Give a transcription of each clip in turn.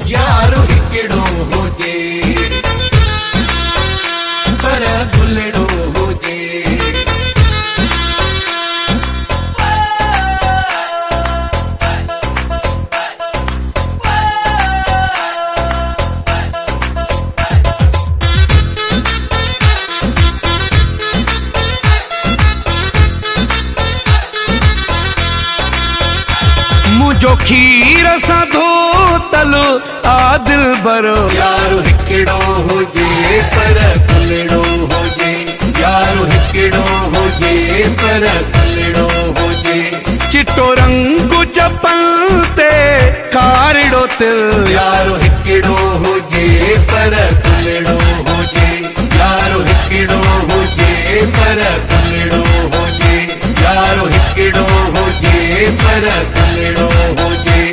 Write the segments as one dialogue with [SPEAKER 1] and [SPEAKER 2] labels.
[SPEAKER 1] यारो हिकिड़ो हुजे पर गुलड़ो हुजे।
[SPEAKER 2] मुझो खीर सां धोतल आदिल बरो
[SPEAKER 1] यारो हिकिड़ो हुजे पर गुलड़ो हुजे। यारो हिकिड़ो हुजे पर गुलड़ो हुजे।
[SPEAKER 2] चिट्टो रंग चपल ते कारिड़ो तिल
[SPEAKER 1] यारो हिकिड़ो हुजे पर गुलड़ो हुजे। यारो हिकिड़ो हुजे पर गुलड़ो हुजे। यारो हिकिड़ो हुजे पर गुलड़ो हुजे।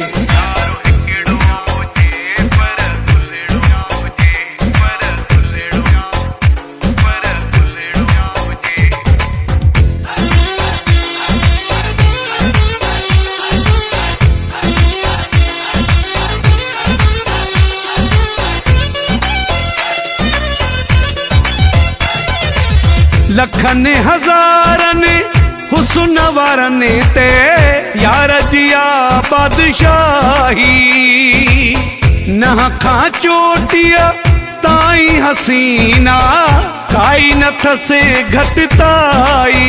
[SPEAKER 2] लखन हज़ारनि हुस्न वारनि ते यार जिया बादशाही नह खां चोटीअ ताईं हसीना काई न थसे घटताई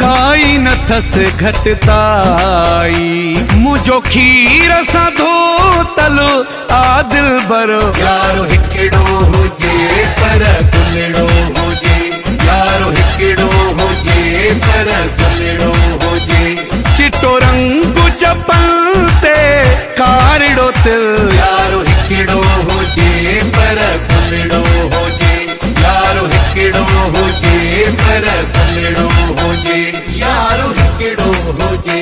[SPEAKER 2] काई न थसे घटताई। मुझो खीर सां धोतल आदिल बरो
[SPEAKER 1] यारो हिकिड़ो हुजे पर गुलड़ो हुजे। यारो हिकिड़ो हुजे पर गुलड़ो हुजे।
[SPEAKER 2] चिट्टो रंग चपल ते कारिड़ो तिल
[SPEAKER 1] यारो हिकिड़ो हुजे पर गुलड़ो हुजे। यारो हिकिड़ो हुजे पर गुलड़ो हुजे। यारो हिकिड़ो हुजे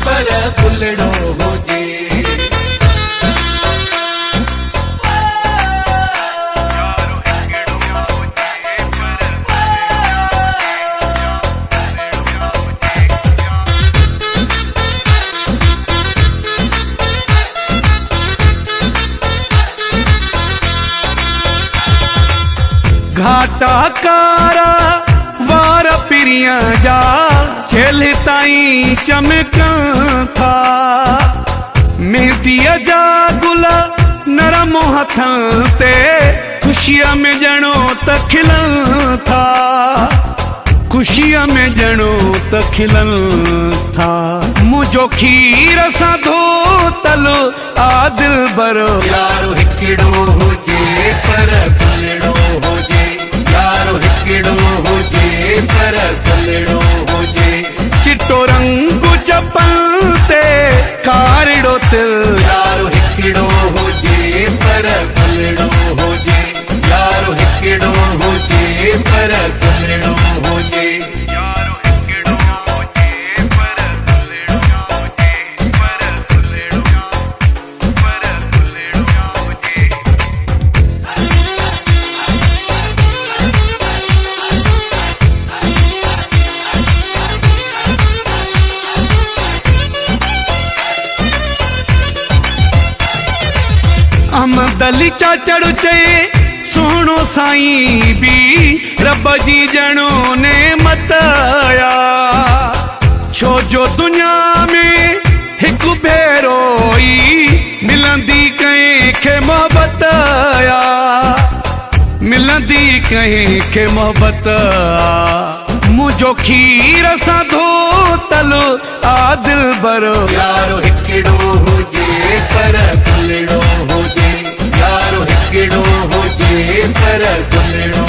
[SPEAKER 1] पर गुलड़ो हुजे।
[SPEAKER 2] घाटा कारा वार पिरिया जा झेल ताईं चमकन था। मेहंदीअ जा गुल नरम हथन ते खुशीअ में ॼणो त खिलन था। खुशीअ में ॼणो त खिलन था। मुझो खीर सां धोतल आदिल बरो
[SPEAKER 1] यारो हिकिड़ो हुजे पर गुलड़ो हुजे। यारो हिकिड़ो हुजे पर गुलड़ो हुजे।
[SPEAKER 2] चिट्टो रंग चपल ते कारिड़ो तिल
[SPEAKER 1] यारो हिकिड़ो हुजे पर गुलड़ो हुजे। यारो हिकिड़ो हुजे पर गुलड़ो हुजे।
[SPEAKER 2] अहमद अली चाचड़ चए सोनो साईं भी रब जी ॼणो ने मताया। छो जो दुनिया में हिकु भेरो ई मिलंदी कंहिंखे मोहबत आया। मिलंदी कंहिंखे मोहबत आ। मुझो खीर सां धोतल आदिल बरो
[SPEAKER 1] यारो हिकिड़ो हुजे पर गुलड़ो हुजे। यारो हिकिड़ो हुजे पर गुलड़ो